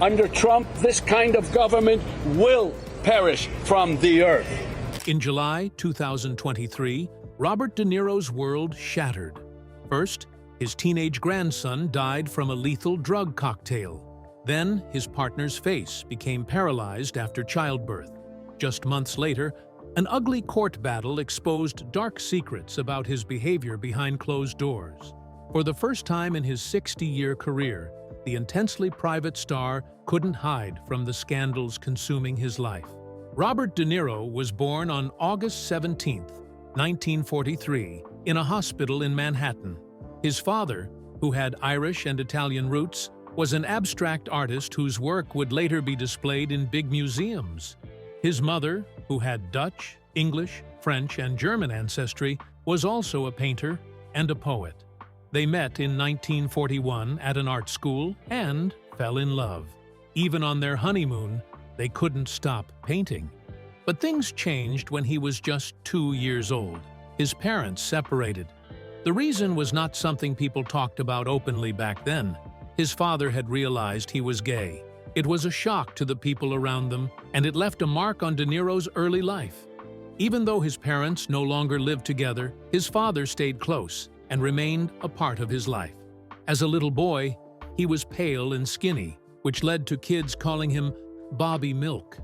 Under Trump, this kind of government will perish from the earth. In July 2023, Robert De Niro's world shattered. First, his teenage grandson died from a lethal drug cocktail. Then, his partner's face became paralyzed after childbirth. Just months later, an ugly court battle exposed dark secrets about his behavior behind closed doors. For the first time in his 60-year career, the intensely private star couldn't hide from the scandals consuming his life. Robert De Niro was born on August 17, 1943, in a hospital in Manhattan. His father, who had Irish and Italian roots, was an abstract artist whose work would later be displayed in big museums. His mother, who had Dutch, English, French, and German ancestry, was also a painter and a poet. They met in 1941 at an art school and fell in love. Even on their honeymoon, they couldn't stop painting. But things changed when he was just 2 years old. His parents separated. The reason was not something people talked about openly back then. His father had realized he was gay. It was a shock to the people around them, and it left a mark on De Niro's early life. Even though his parents no longer lived together, his father stayed close and remained a part of his life. As a little boy, he was pale and skinny, which led to kids calling him Bobby Milk.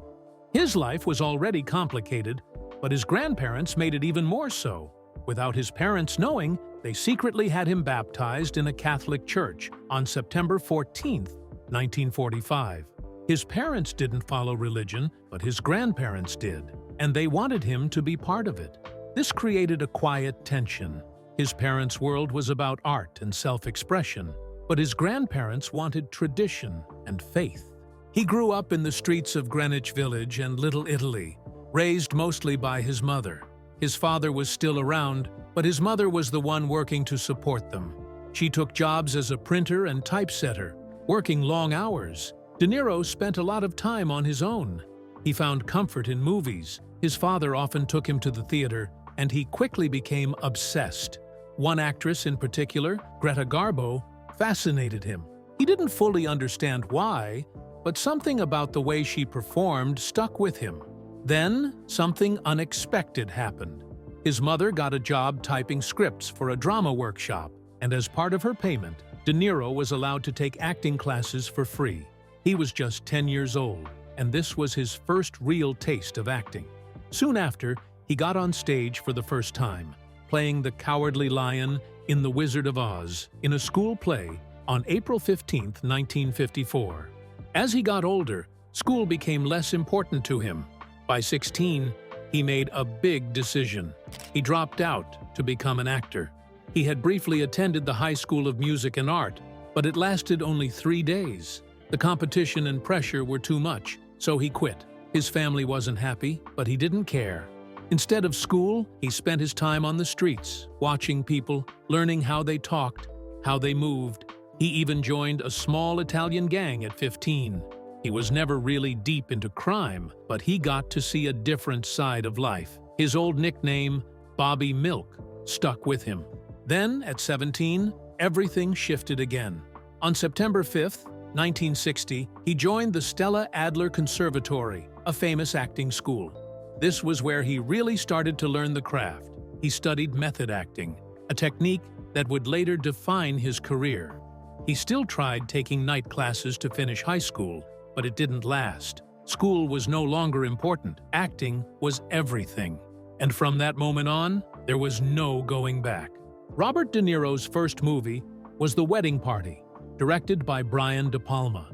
His life was already complicated, but his grandparents made it even more so. Without his parents knowing, they secretly had him baptized in a Catholic church on September 14, 1945. His parents didn't follow religion, but his grandparents did, and they wanted him to be part of it. This created a quiet tension. His parents' world was about art and self-expression, but his grandparents wanted tradition and faith. He grew up in the streets of Greenwich Village and Little Italy, raised mostly by his mother. His father was still around, but his mother was the one working to support them. She took jobs as a printer and typesetter, working long hours. De Niro spent a lot of time on his own. He found comfort in movies. His father often took him to the theater, and he quickly became obsessed. One actress in particular, Greta Garbo, fascinated him. He didn't fully understand why, but something about the way she performed stuck with him. Then, something unexpected happened. His mother got a job typing scripts for a drama workshop, and as part of her payment, De Niro was allowed to take acting classes for free. He was just 10 years old, and this was his first real taste of acting. Soon after, he got on stage for the first time, playing the Cowardly Lion in The Wizard of Oz in a school play on April 15, 1954. As he got older, school became less important to him. By 16, he made a big decision. He dropped out to become an actor. He had briefly attended the High School of Music and Art, but it lasted only 3 days. The competition and pressure were too much, so he quit. His family wasn't happy, but he didn't care. Instead of school, he spent his time on the streets, watching people, learning how they talked, how they moved. He even joined a small Italian gang at 15. He was never really deep into crime, but he got to see a different side of life. His old nickname, Bobby Milk, stuck with him. Then, at 17, everything shifted again. On September 5, 1960, he joined the Stella Adler Conservatory, a famous acting school. This was where he really started to learn the craft. He studied method acting, a technique that would later define his career. He still tried taking night classes to finish high school, but it didn't last. School was no longer important. Acting was everything. And from that moment on, there was no going back. Robert De Niro's first movie was The Wedding Party, directed by Brian De Palma.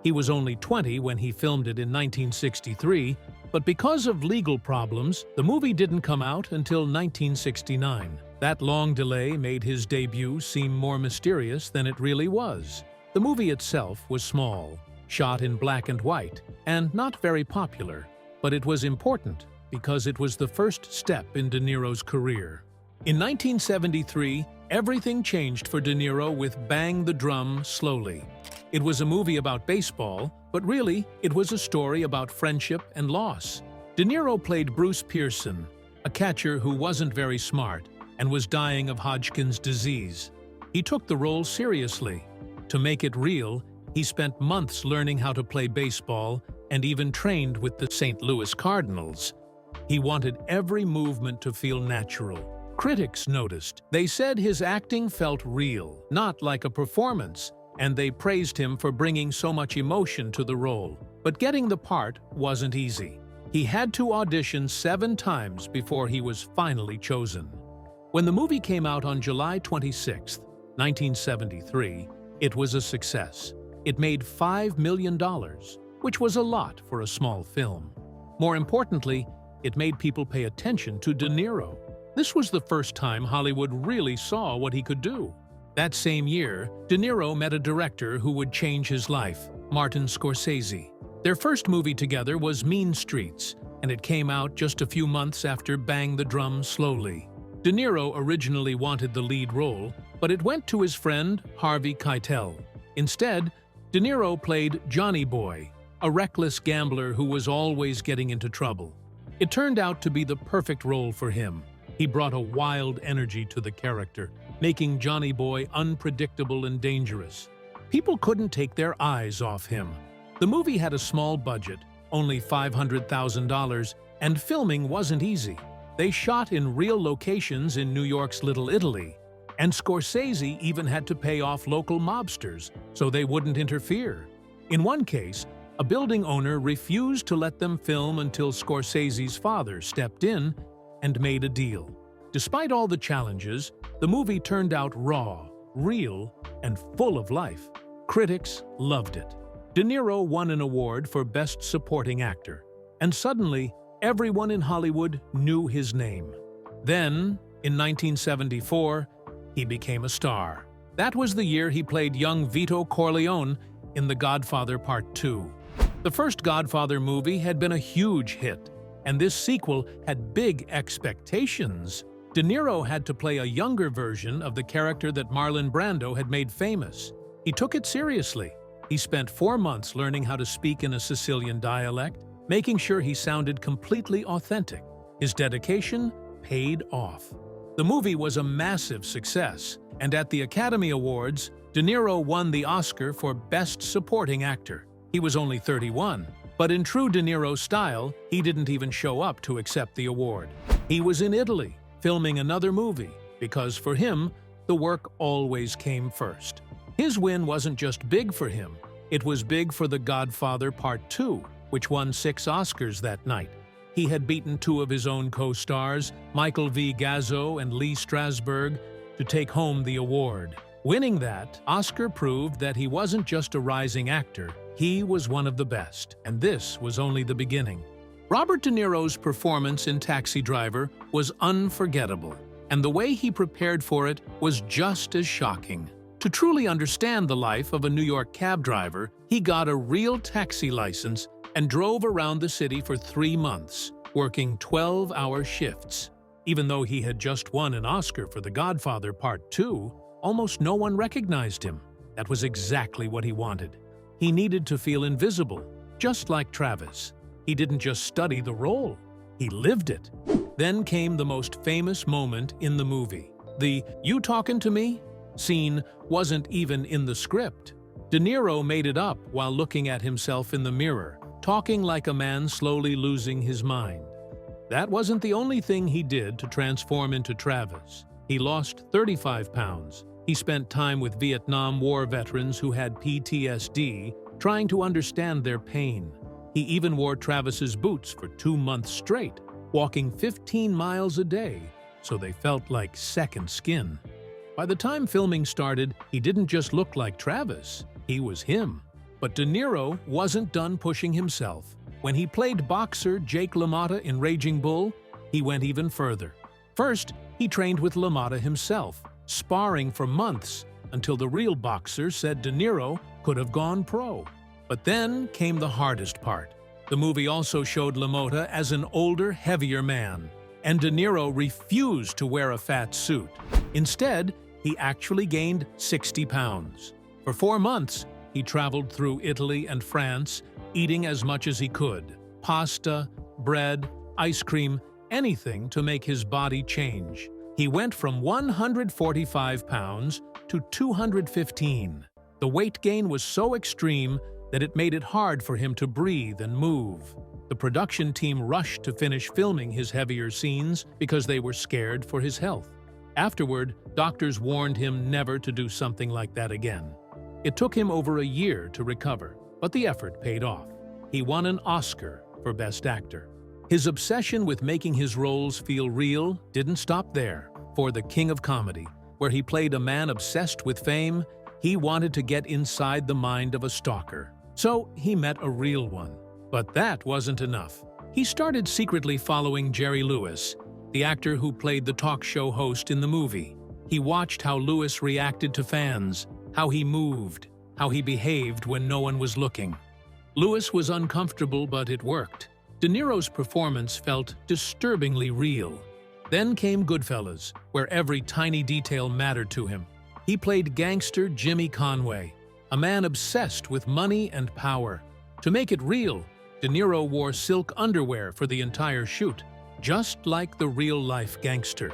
He was only 20 when he filmed it in 1963, but because of legal problems, the movie didn't come out until 1969. That long delay made his debut seem more mysterious than it really was. The movie itself was small, shot in black and white, and not very popular, but it was important because it was the first step in De Niro's career. In 1973, everything changed for De Niro with Bang the Drum Slowly. It was a movie about baseball, but really, it was a story about friendship and loss. De Niro played Bruce Pearson, a catcher who wasn't very smart and was dying of Hodgkin's disease. He took the role seriously. To make it real, he He spent months learning how to play baseball and even trained with the St. Louis Cardinals. He wanted every movement to feel natural. Critics noticed. They said his acting felt real, not like a performance, and they praised him for bringing so much emotion to the role. But getting the part wasn't easy. He had to audition 7 times before he was finally chosen. When the movie came out on July 26, 1973, it was a success. It made $5 million, which was a lot for a small film. More importantly, it made people pay attention to De Niro. This was the first time Hollywood really saw what he could do. That same year, De Niro met a director who would change his life, Martin Scorsese. Their first movie together was Mean Streets, and it came out just a few months after Bang the Drum Slowly. De Niro originally wanted the lead role, but it went to his friend Harvey Keitel. Instead, De Niro played Johnny Boy, a reckless gambler who was always getting into trouble. It turned out to be the perfect role for him. He brought a wild energy to the character, making Johnny Boy unpredictable and dangerous. People couldn't take their eyes off him. The movie had a small budget, only $500,000, and filming wasn't easy. They shot in real locations in New York's Little Italy, and Scorsese even had to pay off local mobsters so they wouldn't interfere. In one case, a building owner refused to let them film until Scorsese's father stepped in and made a deal. Despite all the challenges, the movie turned out raw, real, and full of life. Critics loved it. De Niro won an award for Best Supporting Actor, and suddenly, everyone in Hollywood knew his name. Then, in 1974, he became a star. That was the year he played young Vito Corleone in The Godfather Part 2. The first Godfather movie had been a huge hit, and this sequel had big expectations. De Niro had to play a younger version of the character that Marlon Brando had made famous. He took it seriously. He spent 4 months learning how to speak in a Sicilian dialect, making sure he sounded completely authentic. His dedication paid off. The movie was a massive success, and at the Academy Awards, De Niro won the Oscar for Best Supporting Actor. He was only 31, but in true De Niro style, he didn't even show up to accept the award. He was in Italy, filming another movie, because for him, the work always came first. His win wasn't just big for him, it was big for The Godfather Part 2, which won 6 Oscars that night. He had beaten 2 of his own co-stars, Michael V. Gazzo and Lee Strasberg, to take home the award. Winning that, Oscar proved that he wasn't just a rising actor, he was one of the best, and this was only the beginning. Robert De Niro's performance in Taxi Driver was unforgettable, and the way he prepared for it was just as shocking. To truly understand the life of a New York cab driver, he got a real taxi license and drove around the city for 3 months, working 12-hour shifts. Even though he had just won an Oscar for The Godfather Part 2, almost no one recognized him. That was exactly what he wanted. He needed to feel invisible, just like Travis. He didn't just study the role, he lived it. Then came the most famous moment in the movie. The "You talking to me?" scene wasn't even in the script. De Niro made it up while looking at himself in the mirror, talking like a man slowly losing his mind. That wasn't the only thing he did to transform into Travis. He lost 35 pounds. He spent time with Vietnam War veterans who had PTSD, trying to understand their pain. He even wore Travis's boots for 2 months straight, walking 15 miles a day, so they felt like second skin. By the time filming started, he didn't just look like Travis, he was him. But De Niro wasn't done pushing himself. When he played boxer Jake LaMotta in Raging Bull, he went even further. First, he trained with LaMotta himself, sparring for months, until the real boxer said De Niro could have gone pro. But then came the hardest part. The movie also showed LaMotta as an older, heavier man, and De Niro refused to wear a fat suit. Instead, he actually gained 60 pounds. For 4 months, he traveled through Italy and France, eating as much as he could. Pasta, bread, ice cream, anything to make his body change. He went from 145 pounds to 215. The weight gain was so extreme that it made it hard for him to breathe and move. The production team rushed to finish filming his heavier scenes because they were scared for his health. Afterward, doctors warned him never to do something like that again. It took him over a year to recover, but the effort paid off. He won an Oscar for Best Actor. His obsession with making his roles feel real didn't stop there. For The King of Comedy, where he played a man obsessed with fame, he wanted to get inside the mind of a stalker. So he met a real one. But that wasn't enough. He started secretly following Jerry Lewis, the actor who played the talk show host in the movie. He watched how Lewis reacted to fans, how he moved, how he behaved when no one was looking. Lewis was uncomfortable, but it worked. De Niro's performance felt disturbingly real. Then came Goodfellas, where every tiny detail mattered to him. He played gangster Jimmy Conway, a man obsessed with money and power. To make it real, De Niro wore silk underwear for the entire shoot, just like the real-life gangster.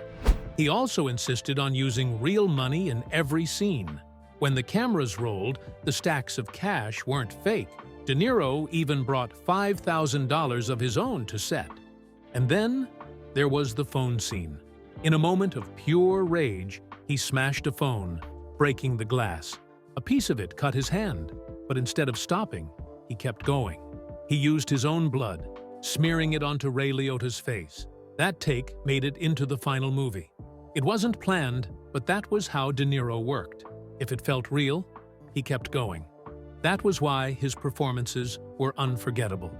He also insisted on using real money in every scene. When the cameras rolled, the stacks of cash weren't fake. De Niro even brought $5,000 of his own to set. And then there was the phone scene. In a moment of pure rage, he smashed a phone, breaking the glass. A piece of it cut his hand, but instead of stopping, he kept going. He used his own blood, smearing it onto Ray Liotta's face. That take made it into the final movie. It wasn't planned, but that was how De Niro worked. If it felt real, he kept going. That was why his performances were unforgettable.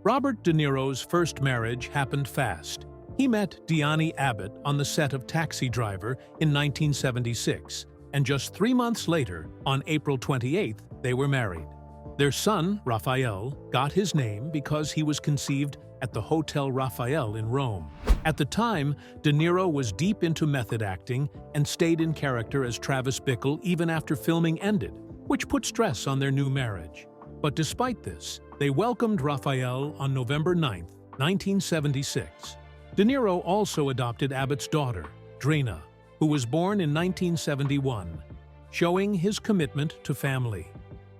Robert De Niro's first marriage happened fast. He met Diane Abbott on the set of Taxi Driver in 1976, and just 3 months later, on April 28th, they were married. Their son, Raphael, got his name because he was conceived at the Hotel Raphael in Rome. At the time, De Niro was deep into method acting and stayed in character as Travis Bickle even after filming ended, which put stress on their new marriage. But despite this, they welcomed Raphael on November 9, 1976. De Niro also adopted Abbott's daughter, Drina, who was born in 1971, showing his commitment to family.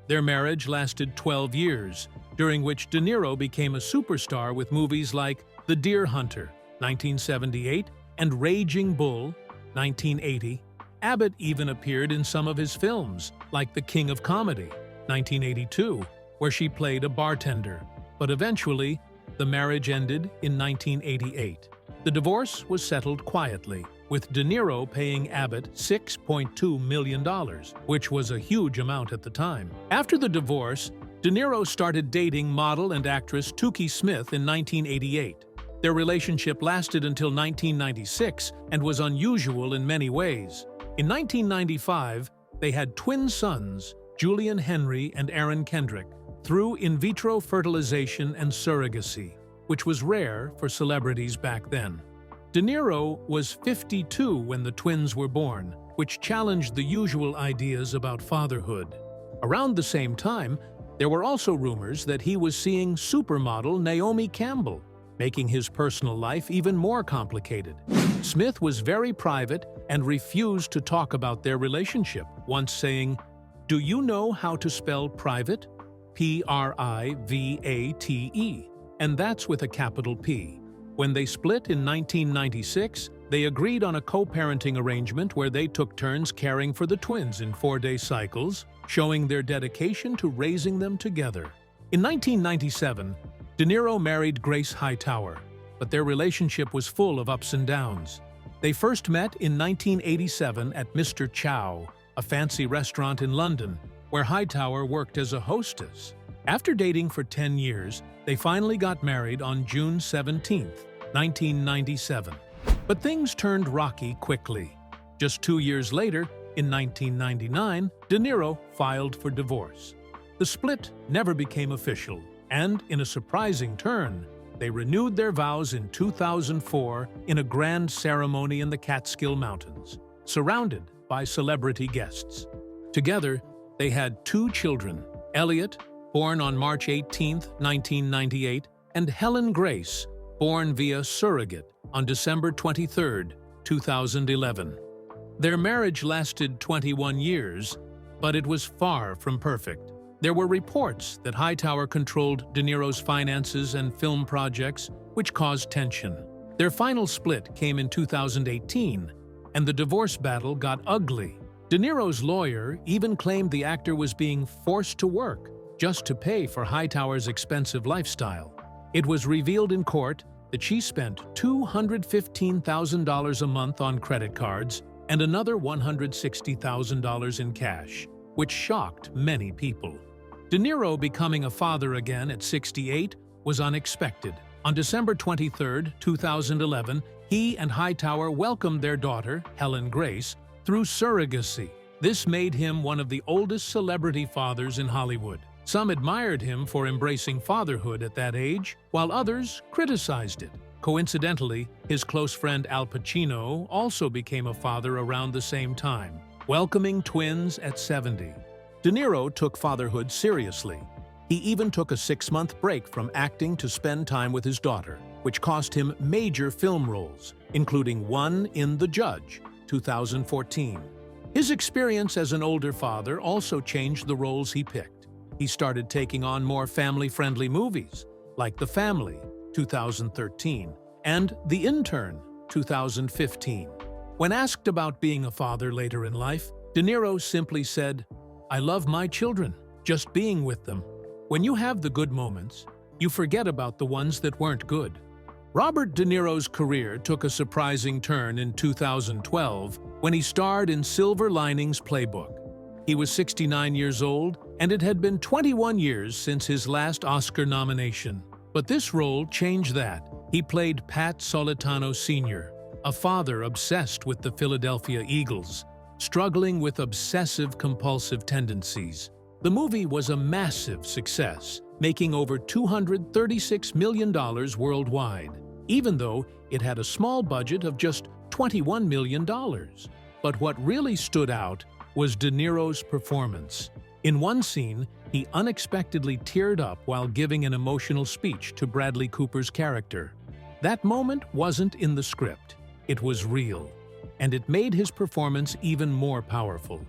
Their marriage lasted 12 years, during which De Niro became a superstar with movies like The Deer Hunter, 1978, and Raging Bull, 1980. Abbott even appeared in some of his films, like The King of Comedy, 1982, where she played a bartender. But eventually, the marriage ended in 1988. The divorce was settled quietly, with De Niro paying Abbott $6.2 million, which was a huge amount at the time. After the divorce, De Niro started dating model and actress Toukie Smith in 1988. Their relationship lasted until 1996 and was unusual in many ways. In 1995, they had twin sons, Julian Henry and Aaron Kendrick, through in vitro fertilization and surrogacy, which was rare for celebrities back then. De Niro was 52 when the twins were born, which challenged the usual ideas about fatherhood. Around the same time, there were also rumors that he was seeing supermodel Naomi Campbell, making his personal life even more complicated. Smith was very private and refused to talk about their relationship, once saying, "Do you know how to spell private? Private, and that's with a capital P." When they split in 1996, they agreed on a co-parenting arrangement where they took turns caring for the twins in 4-day cycles, showing their dedication to raising them together. In 1997, De Niro married Grace Hightower, but their relationship was full of ups and downs. They first met in 1987 at Mr. Chow, a fancy restaurant in London, where Hightower worked as a hostess. After dating for 10 years, they finally got married on June 17, 1997. But things turned rocky quickly. Just 2 years later, in 1999, De Niro filed for divorce. The split never became official, and in a surprising turn, they renewed their vows in 2004 in a grand ceremony in the Catskill Mountains, surrounded by celebrity guests. Together, they had 2 children, Elliot, born on March 18, 1998, and Helen Grace, born via surrogate on December 23, 2011. Their marriage lasted 21 years, but it was far from perfect. There were reports that Hightower controlled De Niro's finances and film projects, which caused tension. Their final split came in 2018, and the divorce battle got ugly. De Niro's lawyer even claimed the actor was being forced to work just to pay for Hightower's expensive lifestyle. It was revealed in court that she spent $215,000 a month on credit cards and another $160,000 in cash, which shocked many people. De Niro becoming a father again at 68 was unexpected. On December 23, 2011, he and Hightower welcomed their daughter, Helen Grace, through surrogacy. This made him one of the oldest celebrity fathers in Hollywood. Some admired him for embracing fatherhood at that age, while others criticized it. Coincidentally, his close friend Al Pacino also became a father around the same time, welcoming twins at 70. De Niro took fatherhood seriously. He even took a 6-month break from acting to spend time with his daughter, which cost him major film roles, including one in The Judge, 2014. His experience as an older father also changed the roles he picked. He started taking on more family-friendly movies, like The Family, 2013, and The Intern, 2015. When asked about being a father later in life, De Niro simply said, "I love my children, just being with them." When you have the good moments, you forget about the ones that weren't good. Robert De Niro's career took a surprising turn in 2012 when he starred in Silver Linings Playbook. He was 69 years old, and it had been 21 years since his last Oscar nomination. But this role changed that. He played Pat Solitano Sr., a father obsessed with the Philadelphia Eagles, struggling with obsessive-compulsive tendencies. The movie was a massive success, making over $236 million worldwide, even though it had a small budget of just $21 million. But what really stood out was De Niro's performance. In one scene, he unexpectedly teared up while giving an emotional speech to Bradley Cooper's character. That moment wasn't in the script. It was real, and it made his performance even more powerful.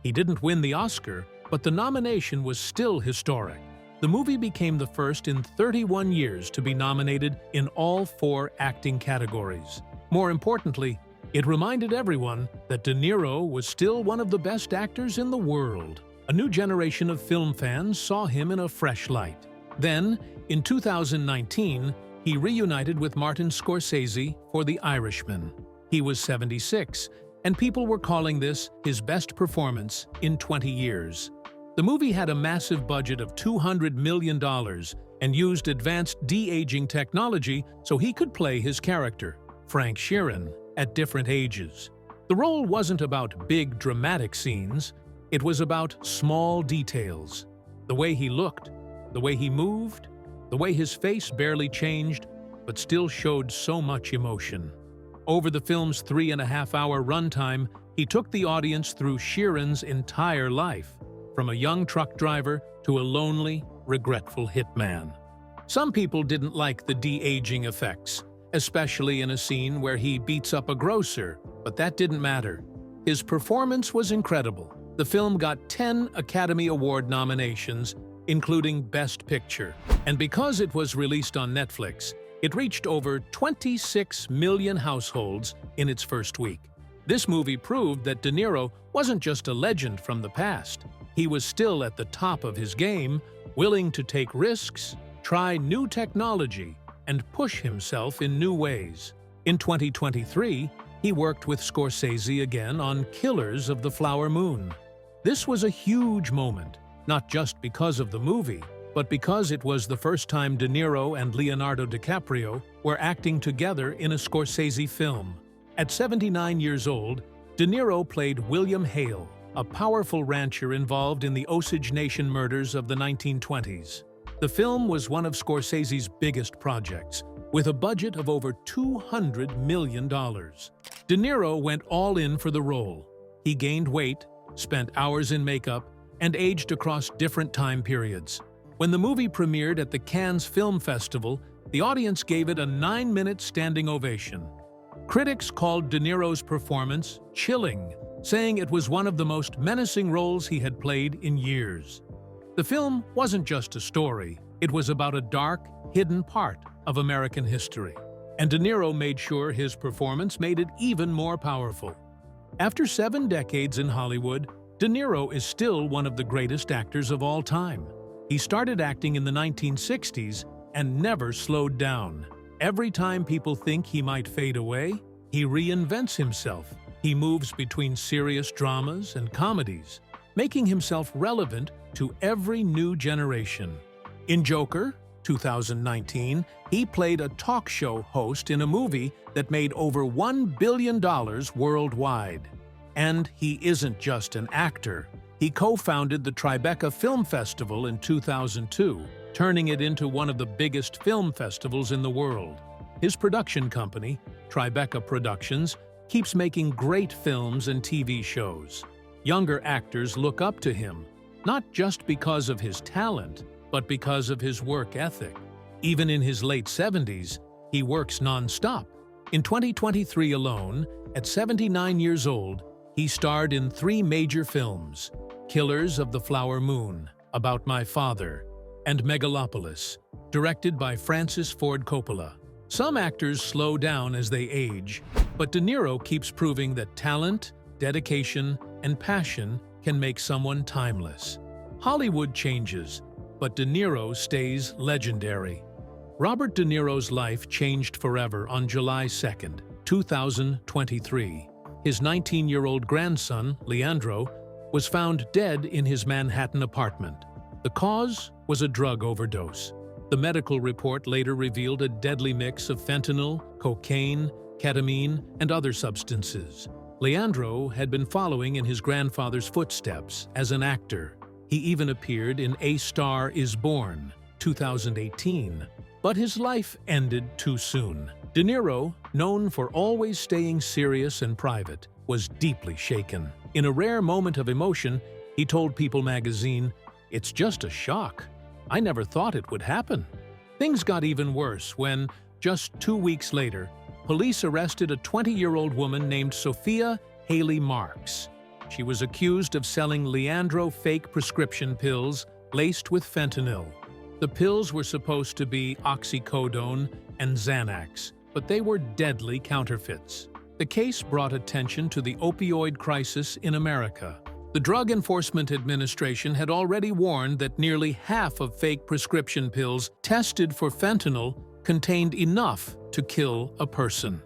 He didn't win the Oscar, but the nomination was still historic. The movie became the first in 31 years to be nominated in all 4 acting categories. More importantly, it reminded everyone that De Niro was still one of the best actors in the world. A new generation of film fans saw him in a fresh light. Then, in 2019, he reunited with Martin Scorsese for The Irishman. He was 76, and people were calling this his best performance in 20 years. The movie had a massive budget of $200 million and used advanced de-aging technology so he could play his character, Frank Sheeran, at different ages. The role wasn't about big, dramatic scenes. It was about small details. The way he looked, the way he moved, the way his face barely changed, but still showed so much emotion. Over the film's 3.5-hour runtime, he took the audience through Sheeran's entire life, from a young truck driver to a lonely, regretful hitman. Some people didn't like the de-aging effects, especially in a scene where he beats up a grocer, but that didn't matter. His performance was incredible. The film got 10 Academy Award nominations, including Best Picture. And because it was released on Netflix, it reached over 26 million households in its first week. This movie proved that De Niro wasn't just a legend from the past. He was still at the top of his game, willing to take risks, try new technology, and push himself in new ways. In 2023, he worked with Scorsese again on Killers of the Flower Moon. This was a huge moment, not just because of the movie, but because it was the first time De Niro and Leonardo DiCaprio were acting together in a Scorsese film. At 79 years old, De Niro played William Hale, a powerful rancher involved in the Osage Nation murders of the 1920s. The film was one of Scorsese's biggest projects, with a budget of over $200 million. De Niro went all in for the role. He gained weight, spent hours in makeup, and aged across different time periods. When the movie premiered at the Cannes Film Festival, the audience gave it a 9-minute standing ovation. Critics called De Niro's performance chilling saying it was one of the most menacing roles he had played in years. The film wasn't just a story, it was about a dark, hidden part of American history. And De Niro made sure his performance made it even more powerful. After 7 decades in Hollywood, De Niro is still one of the greatest actors of all time. He started acting in the 1960s and never slowed down. Every time people think he might fade away, he reinvents himself. He moves between serious dramas and comedies, making himself relevant to every new generation. In Joker, 2019, he played a talk show host in a movie that made over $1 billion worldwide. And he isn't just an actor. He co-founded the Tribeca Film Festival in 2002, turning it into one of the biggest film festivals in the world. His production company, Tribeca Productions, keeps making great films and TV shows. Younger actors look up to him, not just because of his talent, but because of his work ethic. Even in his late 70s, he works non-stop. In 2023 alone, at 79 years old, he starred in 3 major films: Killers of the Flower Moon, About My Father, and Megalopolis, directed by Francis Ford Coppola. Some actors slow down as they age, but De Niro keeps proving that talent, dedication, and passion can make someone timeless. Hollywood changes, but De Niro stays legendary. Robert De Niro's life changed forever on July 2, 2023. His 19-year-old grandson, Leandro, was found dead in his Manhattan apartment. The cause was a drug overdose. The medical report later revealed a deadly mix of fentanyl, cocaine, ketamine, and other substances. Leandro had been following in his grandfather's footsteps as an actor. He even appeared in A Star Is Born, 2018. But his life ended too soon. De Niro, known for always staying serious and private, was deeply shaken. In a rare moment of emotion, he told People magazine, "It's just a shock. I never thought it would happen." Things got even worse when, just 2 weeks later, police arrested a 20-year-old woman named Sophia Haley Marks. She was accused of selling Leandro fake prescription pills laced with fentanyl. The pills were supposed to be oxycodone and Xanax, but they were deadly counterfeits. The case brought attention to the opioid crisis in America. The Drug Enforcement Administration had already warned that nearly half of fake prescription pills tested for fentanyl contained enough to kill a person.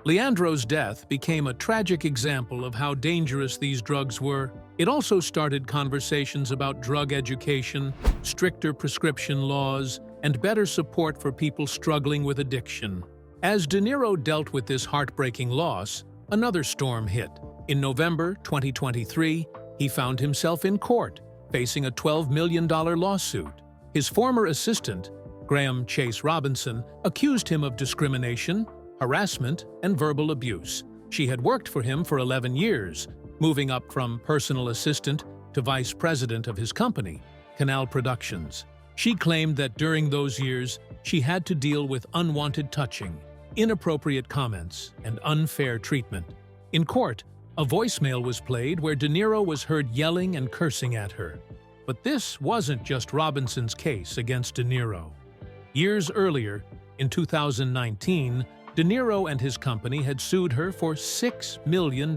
Leandro's death became a tragic example of how dangerous these drugs were. It also started conversations about drug education, stricter prescription laws, and better support for people struggling with addiction. As De Niro dealt with this heartbreaking loss, another storm hit. In November 2023, he found himself in court, facing a $12 million lawsuit. His former assistant, Graham Chase Robinson, accused him of discrimination, harassment, and verbal abuse. She had worked for him for 11 years, moving up from personal assistant to vice president of his company, Canal Productions. She claimed that during those years, she had to deal with unwanted touching, inappropriate comments, and unfair treatment. In court, a voicemail was played where De Niro was heard yelling and cursing at her. But this wasn't just Robinson's case against De Niro. Years earlier, in 2019, De Niro and his company had sued her for $6 million.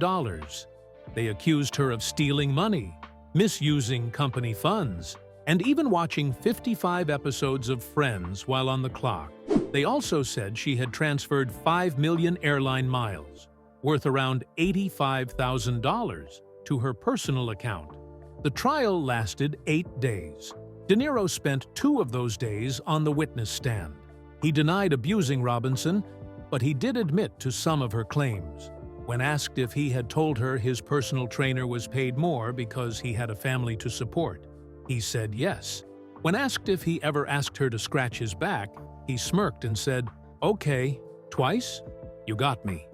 They accused her of stealing money, misusing company funds, and even watching 55 episodes of Friends while on the clock. They also said she had transferred 5 million airline miles, worth around $85,000, to her personal account. The trial lasted 8 days. De Niro spent 2 of those days on the witness stand. He denied abusing Robinson, but he did admit to some of her claims. When asked if he had told her his personal trainer was paid more because he had a family to support, he said yes. When asked if he ever asked her to scratch his back, he smirked and said, "Okay, twice? You got me."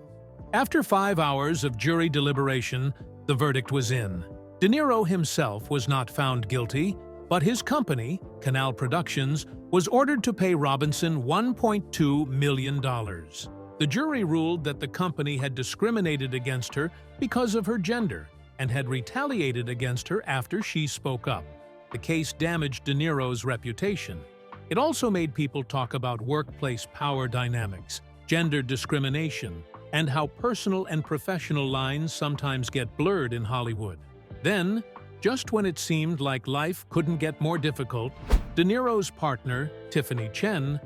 After 5 hours of jury deliberation, the verdict was in. De Niro himself was not found guilty, but his company, Canal Productions, was ordered to pay Robinson $1.2 million. The jury ruled that the company had discriminated against her because of her gender, and had retaliated against her after she spoke up. The case damaged De Niro's reputation. It also made people talk about workplace power dynamics, gender discrimination, and how personal and professional lines sometimes get blurred in Hollywood. Then, just when it seemed like life couldn't get more difficult, De Niro's partner, Tiffany Chen,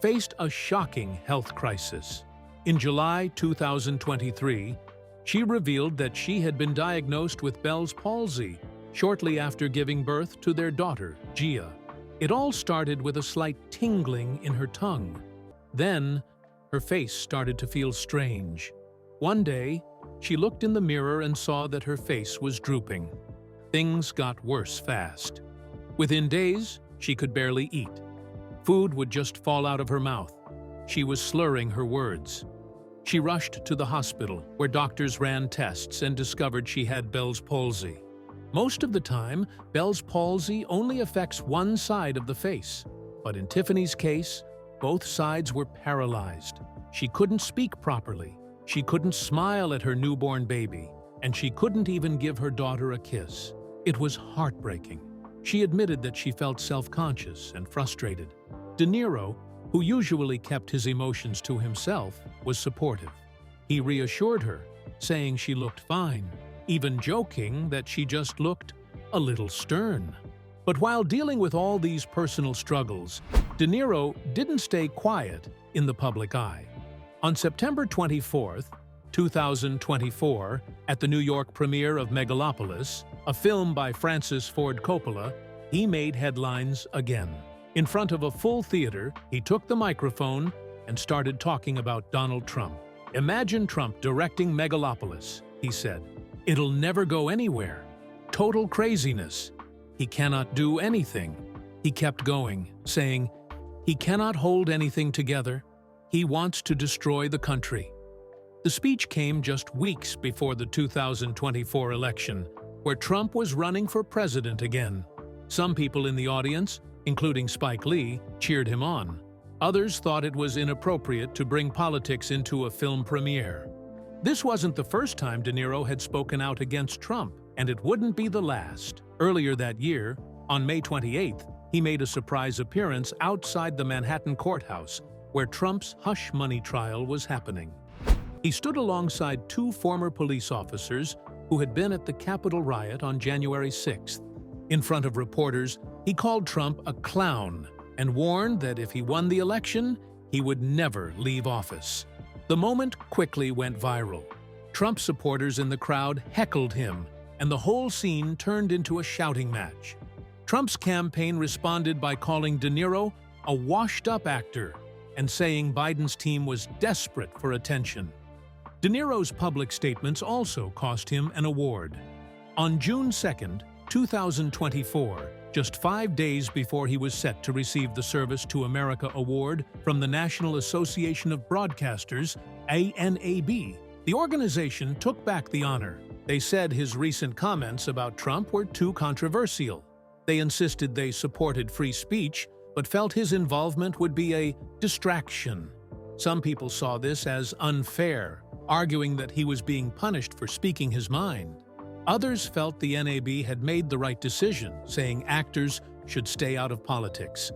faced a shocking health crisis. In July 2023, she revealed that she had been diagnosed with Bell's palsy shortly after giving birth to their daughter, Gia. It all started with a slight tingling in her tongue. Then, her face started to feel strange. One day, she looked in the mirror and saw that her face was drooping. Things got worse fast. Within days, she could barely eat. Food would just fall out of her mouth. She was slurring her words. She rushed to the hospital, where doctors ran tests and discovered she had Bell's palsy. Most of the time, Bell's palsy only affects one side of the face. But in Tiffany's case, both sides were paralyzed. She couldn't speak properly. She couldn't smile at her newborn baby. And she couldn't even give her daughter a kiss. It was heartbreaking. She admitted that she felt self-conscious and frustrated. De Niro, who usually kept his emotions to himself, was supportive. He reassured her, saying she looked fine, even joking that she just looked a little stern. But while dealing with all these personal struggles, De Niro didn't stay quiet in the public eye. On September 24, 2024, at the New York premiere of Megalopolis, a film by Francis Ford Coppola, he made headlines again. In front of a full theater, he took the microphone and started talking about Donald Trump. "Imagine Trump directing Megalopolis," he said. "It'll never go anywhere. Total craziness. He cannot do anything." He kept going, saying, "He cannot hold anything together. He wants to destroy the country." The speech came just weeks before the 2024 election, where Trump was running for president again. Some people in the audience, including Spike Lee, cheered him on. Others thought it was inappropriate to bring politics into a film premiere. This wasn't the first time De Niro had spoken out against Trump, and it wouldn't be the last. Earlier that year, on May 28th, he made a surprise appearance outside the Manhattan courthouse, where Trump's hush money trial was happening. He stood alongside two former police officers who had been at the Capitol riot on January 6th. In front of reporters, he called Trump a clown and warned that if he won the election, he would never leave office. The moment quickly went viral. Trump supporters in the crowd heckled him, and the whole scene turned into a shouting match. Trump's campaign responded by calling De Niro a washed-up actor and saying Biden's team was desperate for attention. De Niro's public statements also cost him an award. On June 2nd, 2024, just 5 days before he was set to receive the Service to America Award from the National Association of Broadcasters, ANAB, the organization took back the honor. They said his recent comments about Trump were too controversial. They insisted they supported free speech, but felt his involvement would be a distraction. Some people saw this as unfair, arguing that he was being punished for speaking his mind. Others felt the NAB had made the right decision, saying actors should stay out of politics.